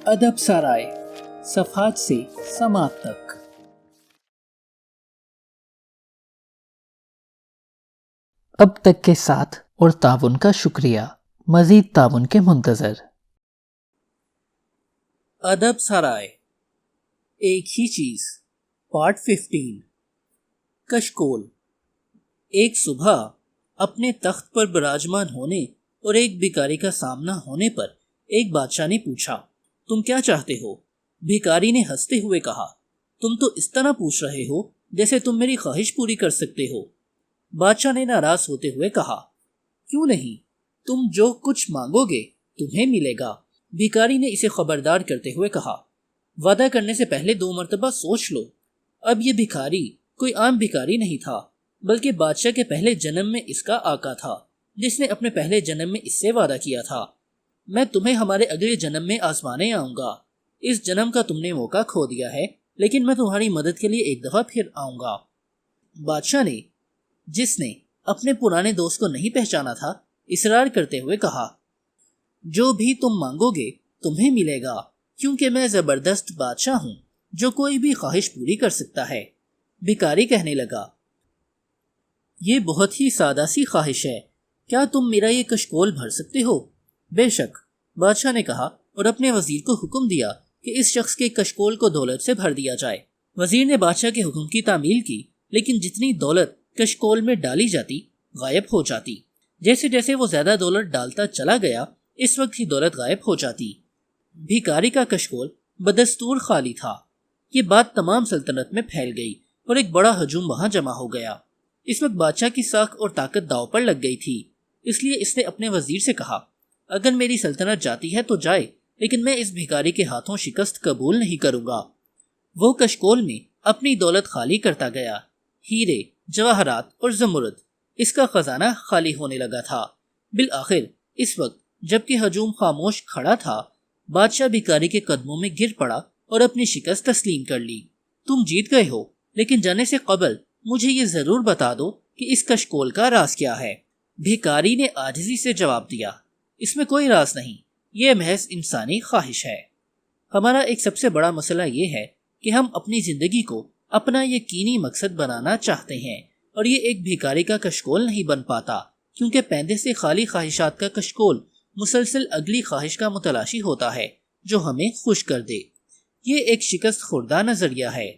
ادب سرائے صفحات سے سماعت تک۔ اب تک کے ساتھ اور تعاون کا شکریہ، مزید تعاون کے منتظر۔ ادب سرائے ایک ہی چیز، پارٹ 15۔ کشکول۔ ایک صبح اپنے تخت پر براجمان ہونے اور ایک بھکاری کا سامنا ہونے پر ایک بادشاہ نے پوچھا، تم کیا چاہتے ہو؟ بھکاری نے ہنستے ہوئے کہا، تم تو اس طرح پوچھ رہے ہو جیسے تم میری خواہش پوری کر سکتے ہو۔ بادشاہ نے ناراض ہوتے ہوئے کہا، کیوں نہیں، تم جو کچھ مانگو گے تمہیں ملے گا۔ بھکاری نے اسے خبردار کرتے ہوئے کہا، وعدہ کرنے سے پہلے 2 مرتبہ سوچ لو۔ اب یہ بھکاری کوئی عام بھکاری نہیں تھا، بلکہ بادشاہ کے پہلے جنم میں اس کا آقا تھا، جس نے اپنے پہلے جنم میں اس سے وعدہ کیا تھا، میں تمہیں ہمارے اگلے جنم میں آزمانے آؤں گا۔ اس جنم کا تم نے موقع کھو دیا ہے، لیکن میں تمہاری مدد کے لیے ایک دفعہ پھر آؤں گا۔ بادشاہ نے، جس نے اپنے پرانے دوست کو نہیں پہچانا تھا، اصرار کرتے ہوئے کہا، جو بھی تم مانگو گے تمہیں ملے گا، کیونکہ میں زبردست بادشاہ ہوں جو کوئی بھی خواہش پوری کر سکتا ہے۔ بھکاری کہنے لگا، یہ بہت ہی سادہ سی خواہش ہے، کیا تم میرا یہ کشکول بھر سکتے ہو؟ بے شک، بادشاہ نے کہا، اور اپنے وزیر کو حکم دیا کہ اس شخص کے کشکول کو دولت سے بھر دیا جائے۔ وزیر نے بادشاہ کے حکم کی تعمیل کی، لیکن جتنی دولت کشکول میں ڈالی جاتی غائب ہو جاتی۔ جیسے جیسے وہ زیادہ دولت ڈالتا چلا گیا، اس وقت ہی دولت غائب ہو جاتی۔ بھکاری کا کشکول بدستور خالی تھا۔ یہ بات تمام سلطنت میں پھیل گئی اور ایک بڑا ہجوم وہاں جمع ہو گیا۔ اس وقت بادشاہ کی ساکھ اور طاقت داؤ پر لگ گئی تھی، اس لیے اس نے اپنے وزیر سے کہا، اگر میری سلطنت جاتی ہے تو جائے، لیکن میں اس بھکاری کے ہاتھوں شکست قبول نہیں کروں گا۔ وہ کشکول میں اپنی دولت خالی کرتا گیا، ہیرے، جواہرات اور زمرد، اس کا خزانہ خالی ہونے لگا تھا۔ بالآخر اس وقت جبکہ ہجوم خاموش کھڑا تھا، بادشاہ بھکاری کے قدموں میں گر پڑا اور اپنی شکست تسلیم کر لی۔ تم جیت گئے ہو، لیکن جانے سے قبل مجھے یہ ضرور بتا دو کہ اس کشکول کا راز کیا ہے۔ بھکاری نے عاجزی سے جواب دیا، اس میں کوئی راز نہیں، یہ محض انسانی خواہش ہے۔ ہمارا ایک سب سے بڑا مسئلہ یہ ہے کہ ہم اپنی زندگی کو اپنا یقینی مقصد بنانا چاہتے ہیں، اور یہ ایک بھکاری کا کشکول نہیں بن پاتا، کیونکہ پیندے سے خالی خواہشات کا کشکول مسلسل اگلی خواہش کا متلاشی ہوتا ہے جو ہمیں خوش کر دے۔ یہ ایک شکست خوردہ نظریہ ہے۔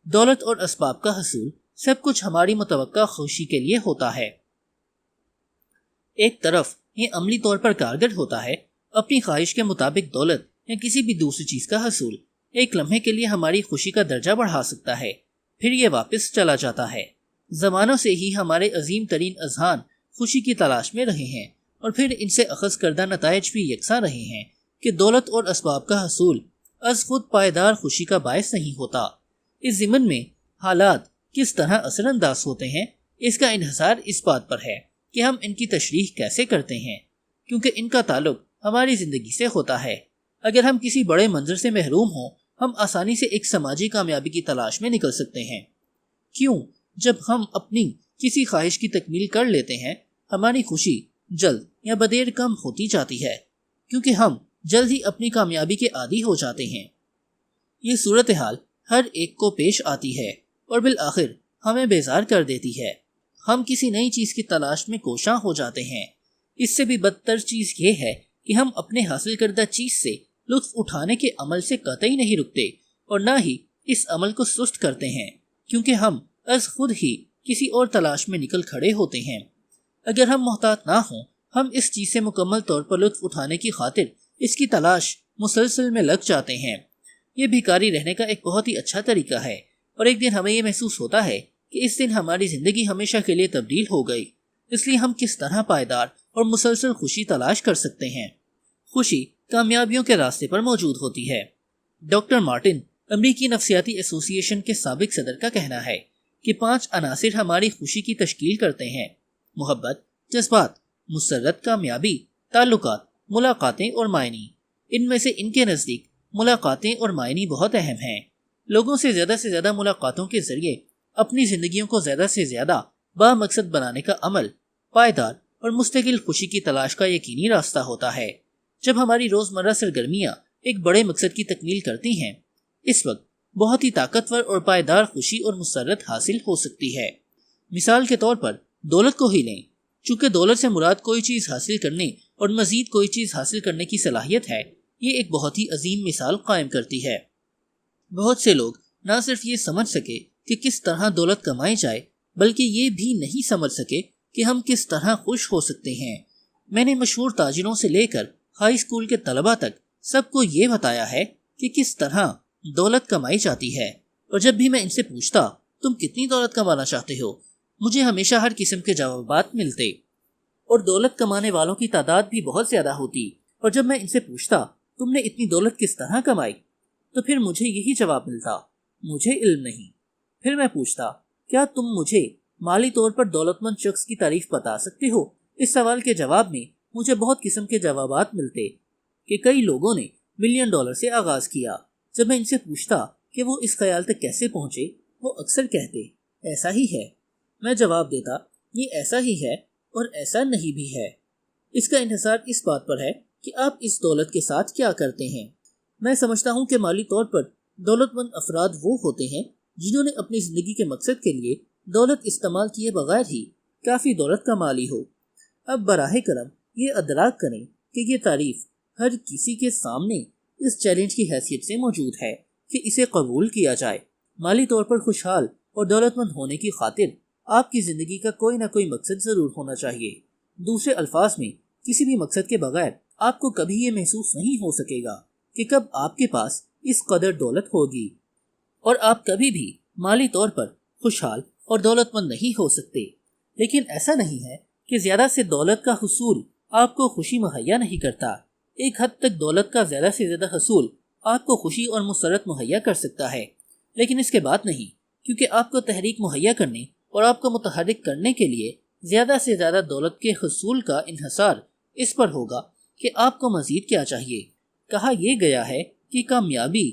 دولت اور اسباب کا حصول سب کچھ ہماری متوقع خوشی کے لیے ہوتا ہے۔ ایک طرف یہ عملی طور پر کارگر ہوتا ہے، اپنی خواہش کے مطابق دولت یا کسی بھی دوسری چیز کا حصول ایک لمحے کے لیے ہماری خوشی کا درجہ بڑھا سکتا ہے، پھر یہ واپس چلا جاتا ہے۔ زمانوں سے ہی ہمارے عظیم ترین اذہان خوشی کی تلاش میں رہے ہیں، اور پھر ان سے اخذ کردہ نتائج بھی یکساں رہے ہیں کہ دولت اور اسباب کا حصول از خود پائیدار خوشی کا باعث نہیں ہوتا۔ اس ضمن میں حالات کس طرح اثر انداز ہوتے ہیں، اس کا انحصار اس بات پر ہے کہ ہم ان کی تشریح کیسے کرتے ہیں، کیونکہ ان کا تعلق ہماری زندگی سے ہوتا ہے۔ اگر ہم کسی بڑے منظر سے محروم ہوں، ہم آسانی سے ایک سماجی کامیابی کی تلاش میں نکل سکتے ہیں۔ کیوں؟ جب ہم اپنی کسی خواہش کی تکمیل کر لیتے ہیں، ہماری خوشی جلد یا بدیر کم ہوتی جاتی ہے، کیونکہ ہم جلد ہی اپنی کامیابی کے عادی ہو جاتے ہیں۔ یہ صورتحال ہر ایک کو پیش آتی ہے اور بالآخر ہمیں بیزار کر دیتی ہے۔ ہم کسی نئی چیز کی تلاش میں کوشاں ہو جاتے ہیں۔ اس سے بھی بدتر چیز یہ ہے کہ ہم اپنے حاصل کردہ چیز سے لطف اٹھانے کے عمل سے قطعی نہیں رکتے، اور نہ ہی اس عمل کو سست کرتے ہیں، کیونکہ ہم از خود ہی کسی اور تلاش میں نکل کھڑے ہوتے ہیں۔ اگر ہم محتاط نہ ہوں، ہم اس چیز سے مکمل طور پر لطف اٹھانے کی خاطر اس کی تلاش مسلسل میں لگ جاتے ہیں۔ یہ بھکاری رہنے کا ایک بہت ہی اچھا طریقہ ہے، اور ایک دن ہمیں یہ محسوس ہوتا ہے کہ اس دن ہماری زندگی ہمیشہ کے لیے تبدیل ہو گئی۔ اس لیے ہم کس طرح پائیدار اور مسلسل خوشی تلاش کر سکتے ہیں؟ خوشی کامیابیوں کے راستے پر موجود ہوتی ہے۔ ڈاکٹر مارٹن، امریکی نفسیاتی ایسوسی ایشن کے سابق صدر کا کہنا ہے کہ 5 عناصر ہماری خوشی کی تشکیل کرتے ہیں: محبت، جذبات، مسرت، کامیابی، تعلقات، ملاقاتیں اور معنی۔ ان میں سے ان کے نزدیک ملاقاتیں اور معنی بہت اہم ہیں۔ لوگوں سے زیادہ ملاقاتوں کے ذریعے اپنی زندگیوں کو زیادہ سے زیادہ بامقصد بنانے کا عمل پائیدار اور مستقل خوشی کی تلاش کا یقینی راستہ ہوتا ہے۔ جب ہماری روزمرہ سرگرمیاں ایک بڑے مقصد کی تکمیل کرتی ہیں، اس وقت بہت ہی طاقتور اور پائیدار خوشی اور مسرت حاصل ہو سکتی ہے۔ مثال کے طور پر دولت کو ہی لیں، چونکہ دولت سے مراد کوئی چیز حاصل کرنے اور مزید کوئی چیز حاصل کرنے کی صلاحیت ہے، یہ ایک بہت ہی عظیم مثال قائم کرتی ہے۔ بہت سے لوگ نہ صرف یہ سمجھ سکے کہ کس طرح دولت کمائی جائے، بلکہ یہ بھی نہیں سمجھ سکے کہ ہم کس طرح خوش ہو سکتے ہیں۔ میں نے مشہور تاجروں سے لے کر ہائی اسکول کے طلبہ تک سب کو یہ بتایا ہے کہ کس طرح دولت کمائی جاتی ہے، اور جب بھی میں ان سے پوچھتا تم کتنی دولت کمانا چاہتے ہو، مجھے ہمیشہ ہر قسم کے جوابات ملتے، اور دولت کمانے والوں کی تعداد بھی بہت زیادہ ہوتی۔ اور جب میں ان سے پوچھتا تم نے اتنی دولت کس طرح کمائی، تو پھر مجھے یہی جواب ملتا، مجھے علم نہیں۔ پھر میں پوچھتا کیا تم مجھے مالی طور پر دولت مند شخص کی تعریف بتا سکتے ہو؟ اس سوال کے جواب میں مجھے بہت قسم کے جوابات ملتے کہ کئی لوگوں نے ملین ڈالر سے آغاز کیا۔ جب میں ان سے پوچھتا کہ وہ اس خیال تک کیسے پہنچے، وہ اکثر کہتے ایسا ہی ہے۔ میں جواب دیتا یہ ایسا ہی ہے اور ایسا نہیں بھی ہے۔ اس کا انحصار اس بات پر ہے کہ آپ اس دولت کے ساتھ کیا کرتے ہیں۔ میں سمجھتا ہوں کہ مالی طور پر دولت مند افراد وہ ہوتے ہیں جنہوں نے اپنی زندگی کے مقصد کے لیے دولت استعمال کیے بغیر ہی کافی دولت کما لی ہو۔ اب براہ کرم یہ ادراک کریں کہ یہ تعریف ہر کسی کے سامنے اس چیلنج کی حیثیت سے موجود ہے کہ اسے قبول کیا جائے۔ مالی طور پر خوشحال اور دولت مند ہونے کی خاطر آپ کی زندگی کا کوئی نہ کوئی مقصد ضرور ہونا چاہیے۔ دوسرے الفاظ میں کسی بھی مقصد کے بغیر آپ کو کبھی یہ محسوس نہیں ہو سکے گا کہ کب آپ کے پاس اس قدر دولت ہوگی، اور آپ کبھی بھی مالی طور پر خوشحال اور دولت مند نہیں ہو سکتے۔ لیکن ایسا نہیں ہے کہ زیادہ سے دولت کا حصول آپ کو خوشی مہیا نہیں کرتا۔ ایک حد تک دولت کا زیادہ سے زیادہ حصول آپ کو خوشی اور مسرت مہیا کر سکتا ہے، لیکن اس کے بعد نہیں، کیونکہ آپ کو تحریک مہیا کرنے اور آپ کو متحرک کرنے کے لیے زیادہ سے زیادہ دولت کے حصول کا انحصار اس پر ہوگا کہ آپ کو مزید کیا چاہیے۔ کہا یہ گیا ہے کہ کامیابی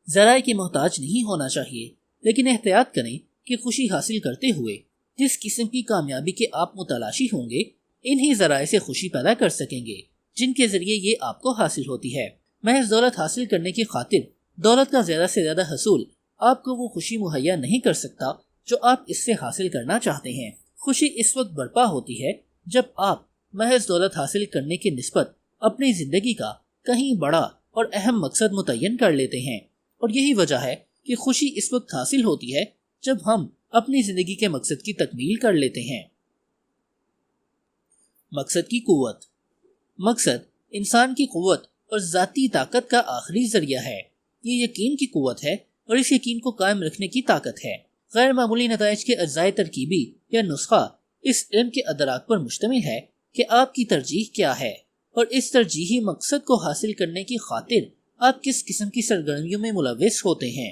ذرائع کی محتاج نہیں ہونا چاہیے، لیکن احتیاط کریں کہ خوشی حاصل کرتے ہوئے جس قسم کی کامیابی کے آپ متلاشی ہوں گے، انہی ذرائع سے خوشی پیدا کر سکیں گے جن کے ذریعے یہ آپ کو حاصل ہوتی ہے۔ محض دولت حاصل کرنے کی خاطر دولت کا زیادہ سے زیادہ حصول آپ کو وہ خوشی مہیا نہیں کر سکتا جو آپ اس سے حاصل کرنا چاہتے ہیں۔ خوشی اس وقت برپا ہوتی ہے جب آپ محض دولت حاصل کرنے کی نسبت اپنی زندگی کا کہیں بڑا اور اہم مقصد متعین کر لیتے ہیں، اور یہی وجہ ہے کہ خوشی اس وقت حاصل ہوتی ہے جب ہم اپنی زندگی کے مقصد کی تکمیل کر لیتے ہیں۔ مقصد کی قوت۔ مقصد انسان کی قوت اور ذاتی طاقت کا آخری ذریعہ ہے۔ یہ یقین کی قوت ہے اور اس یقین کو قائم رکھنے کی طاقت ہے۔ غیر معمولی نتائج کے اجزائے ترکیبی یا نسخہ اس علم کے ادراک پر مشتمل ہے کہ آپ کی ترجیح کیا ہے، اور اس ترجیحی مقصد کو حاصل کرنے کی خاطر آپ کس قسم کی سرگرمیوں میں ملوث ہوتے ہیں۔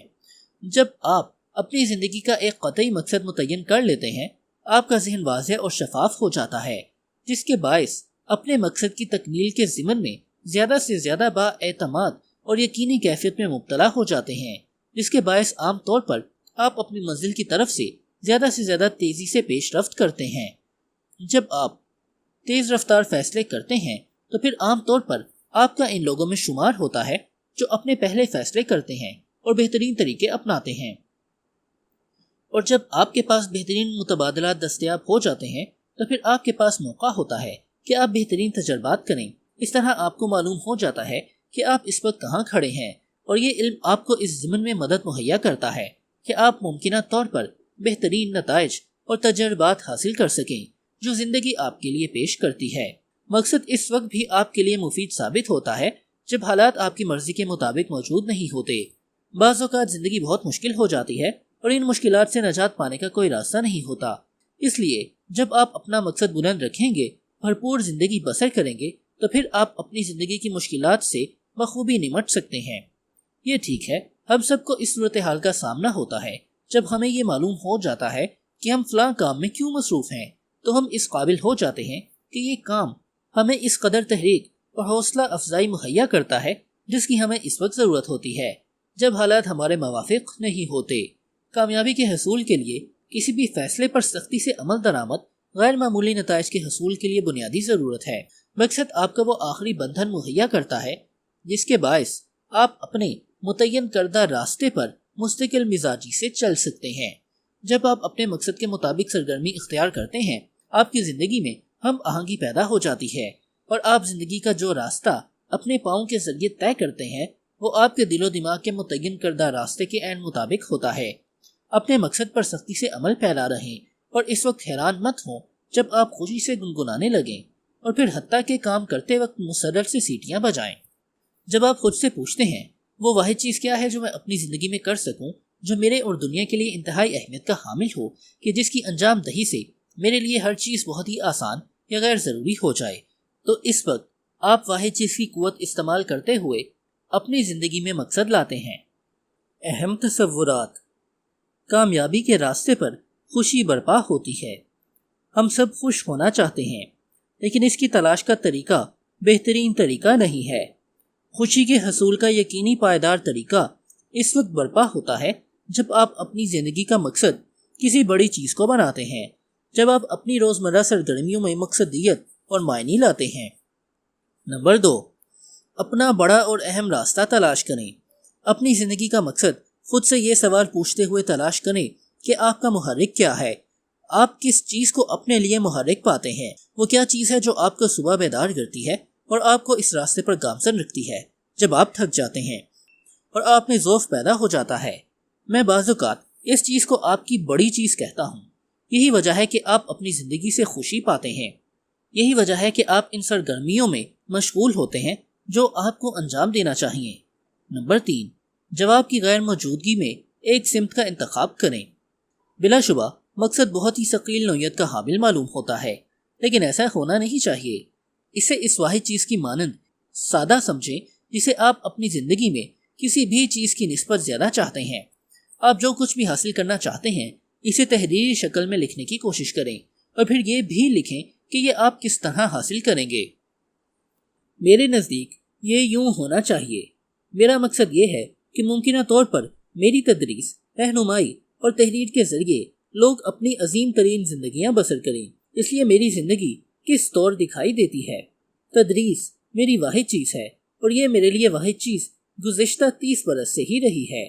جب آپ اپنی زندگی کا ایک قطعی مقصد متعین کر لیتے ہیں، آپ کا ذہن واضح اور شفاف ہو جاتا ہے، جس کے باعث اپنے مقصد کی تکمیل کے ضمن میں زیادہ سے زیادہ با اعتماد اور یقینی کیفیت میں مبتلا ہو جاتے ہیں، جس کے باعث عام طور پر آپ اپنی منزل کی طرف سے زیادہ تیزی سے پیش رفت کرتے ہیں۔ جب آپ تیز رفتار فیصلے کرتے ہیں تو پھر عام طور پر آپ کا ان لوگوں میں شمار ہوتا ہے جو اپنے پہلے فیصلے کرتے ہیں اور بہترین طریقے اپناتے ہیں، اور جب آپ کے پاس بہترین متبادلات دستیاب ہو جاتے ہیں تو پھر آپ کے پاس موقع ہوتا ہے کہ آپ بہترین تجربات کریں۔ اس طرح آپ کو معلوم ہو جاتا ہے کہ آپ اس وقت کہاں کھڑے ہیں، اور یہ علم آپ کو اس ضمن میں مدد مہیا کرتا ہے کہ آپ ممکنہ طور پر بہترین نتائج اور تجربات حاصل کر سکیں جو زندگی آپ کے لیے پیش کرتی ہے۔ مقصد اس وقت بھی آپ کے لیے مفید ثابت ہوتا ہے جب حالات آپ کی مرضی کے مطابق موجود نہیں ہوتے۔ بعض اوقات زندگی بہت مشکل ہو جاتی ہے اور ان مشکلات سے نجات پانے کا کوئی راستہ نہیں ہوتا۔ اس لیے جب آپ اپنا مقصد بلند رکھیں گے، بھرپور زندگی بسر کریں گے، تو پھر آپ اپنی زندگی کی مشکلات سے بخوبی نمٹ سکتے ہیں۔ یہ ٹھیک ہے، ہم سب کو اس صورتحال کا سامنا ہوتا ہے جب ہمیں یہ معلوم ہو جاتا ہے کہ ہم فلاں کام میں کیوں مصروف ہیں، تو ہم اس قابل ہو جاتے ہیں کہ یہ کام ہمیں اس قدر تحریک اور حوصلہ افزائی مہیا کرتا ہے جس کی ہمیں اس وقت ضرورت ہوتی ہے جب حالات ہمارے موافق نہیں ہوتے۔ کامیابی کے حصول کے لیے کسی بھی فیصلے پر سختی سے عمل درآمد غیر معمولی نتائج کے حصول کے لیے بنیادی ضرورت ہے۔ مقصد آپ کا وہ آخری بندھن مہیا کرتا ہے جس کے باعث آپ اپنے متعین کردہ راستے پر مستقل مزاجی سے چل سکتے ہیں۔ جب آپ اپنے مقصد کے مطابق سرگرمی اختیار کرتے ہیں، آپ کی زندگی میں ہم آہنگی پیدا ہو جاتی ہے، اور آپ زندگی کا جو راستہ اپنے پاؤں کے ذریعے طے کرتے ہیں وہ آپ کے دل و دماغ کے متعین کردہ راستے کے عین مطابق ہوتا ہے۔ اپنے مقصد پر سختی سے عمل پیرا رہیں، اور اس وقت حیران مت ہوں جب آپ خوشی سے گنگنانے لگیں اور پھر حتیٰ کہ کام کرتے وقت مسرت سے سیٹیاں بجائیں۔ جب آپ خود سے پوچھتے ہیں وہ واحد چیز کیا ہے جو میں اپنی زندگی میں کر سکوں، جو میرے اور دنیا کے لیے انتہائی اہمیت کا حامل ہو، کہ جس کی انجام دہی سے میرے لیے ہر چیز بہت ہی آسان یا غیر ضروری ہو جائے، تو اس وقت آپ واحد چیز کی قوت استعمال کرتے ہوئے اپنی زندگی میں مقصد لاتے ہیں۔ اہم تصورات۔ کامیابی کے راستے پر خوشی برپا ہوتی ہے۔ ہم سب خوش ہونا چاہتے ہیں، لیکن اس کی تلاش کا طریقہ بہترین طریقہ نہیں ہے۔ خوشی کے حصول کا یقینی پائیدار طریقہ اس وقت برپا ہوتا ہے جب آپ اپنی زندگی کا مقصد کسی بڑی چیز کو بناتے ہیں، جب آپ اپنی روزمرہ سرگرمیوں میں مقصدیت اور معنی لاتے ہیں۔ نمبر 2، اپنا بڑا اور اہم راستہ تلاش کریں۔ اپنی زندگی کا مقصد خود سے یہ سوال پوچھتے ہوئے تلاش کریں کہ آپ کا محرک کیا ہے؟ آپ کس چیز کو اپنے لیے محرک پاتے ہیں؟ وہ کیا چیز ہے جو آپ کو صبح بیدار کرتی ہے اور آپ کو اس راستے پر گامزن رکھتی ہے جب آپ تھک جاتے ہیں اور آپ میں ضعف پیدا ہو جاتا ہے؟ میں بعض اوقات اس چیز کو آپ کی بڑی چیز کہتا ہوں۔ یہی وجہ ہے کہ آپ اپنی زندگی سے خوشی پاتے ہیں۔ یہی وجہ ہے کہ آپ ان سرگرمیوں میں مشغول ہوتے ہیں جو آپ کو انجام دینا چاہیے۔ نمبر 3، جواب کی غیر موجودگی میں ایک سمت کا انتخاب کریں۔ بلا شبہ مقصد بہت ہی ثقیل نوعیت کا حامل معلوم ہوتا ہے، لیکن ایسا ہونا نہیں چاہیے۔ اسے اس واحد چیز کی مانند سادہ سمجھیں جسے آپ اپنی زندگی میں کسی بھی چیز کی نسبت زیادہ چاہتے ہیں۔ آپ جو کچھ بھی حاصل کرنا چاہتے ہیں اسے تحریری شکل میں لکھنے کی کوشش کریں، اور پھر یہ بھی لکھیں کہ یہ آپ کس طرح حاصل کریں گے۔ میرے نزدیک یہ یوں ہونا چاہیے۔ میرا مقصد یہ ہے کہ ممکنہ طور پر میری تدریس، رہنمائی اور تحریر کے ذریعے لوگ اپنی عظیم ترین زندگیاں بسر کریں۔ اس لیے میری زندگی کس طور دکھائی دیتی ہے؟ تدریس میری واحد چیز ہے، اور یہ میرے لیے واحد چیز گزشتہ 30 برس سے ہی رہی ہے۔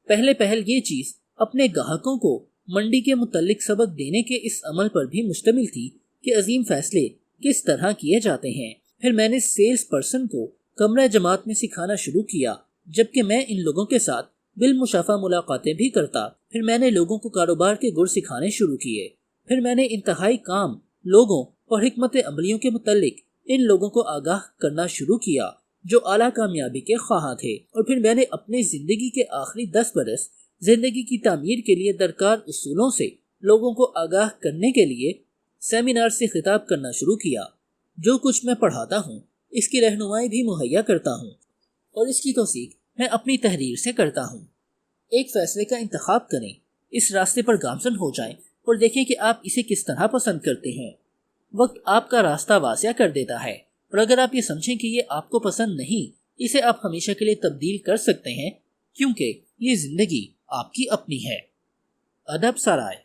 پہل یہ چیز اپنے گاہکوں کو منڈی کے متعلق سبق دینے کے اس عمل پر بھی مشتمل تھی کہ عظیم فیصلے کس طرح کیے جاتے ہیں۔ پھر میں نے سیلز پرسن کو کمرہ جماعت میں سکھانا شروع کیا، جبکہ میں ان لوگوں کے ساتھ بالمشافہ ملاقاتیں بھی کرتا۔ پھر میں نے لوگوں کو کاروبار کے گر سکھانے شروع کیے۔ پھر میں نے انتہائی کام لوگوں اور حکمت عملیوں کے متعلق ان لوگوں کو آگاہ کرنا شروع کیا جو اعلیٰ کامیابی کے خواہاں تھے۔ اور پھر میں نے اپنے زندگی کے آخری 10 برس زندگی کی تعمیر کے لیے درکار اصولوں سے لوگوں کو آگاہ کرنے کے لیے سیمینار سے خطاب کرنا شروع کیا۔ جو کچھ میں پڑھاتا ہوں اس کی رہنمائی بھی مہیا کرتا ہوں، اور اس کی توثیق میں اپنی تحریر سے کرتا ہوں۔ ایک فیصلے کا انتخاب کریں، اس راستے پر گامزن ہو جائیں اور دیکھیں کہ آپ اسے کس طرح پسند کرتے ہیں۔ وقت آپ کا راستہ واضح کر دیتا ہے، اور اگر آپ یہ سمجھیں کہ یہ آپ کو پسند نہیں، اسے آپ ہمیشہ کے لیے تبدیل کر سکتے ہیں، کیونکہ یہ زندگی آپ کی اپنی ہے۔ ادب سرائے۔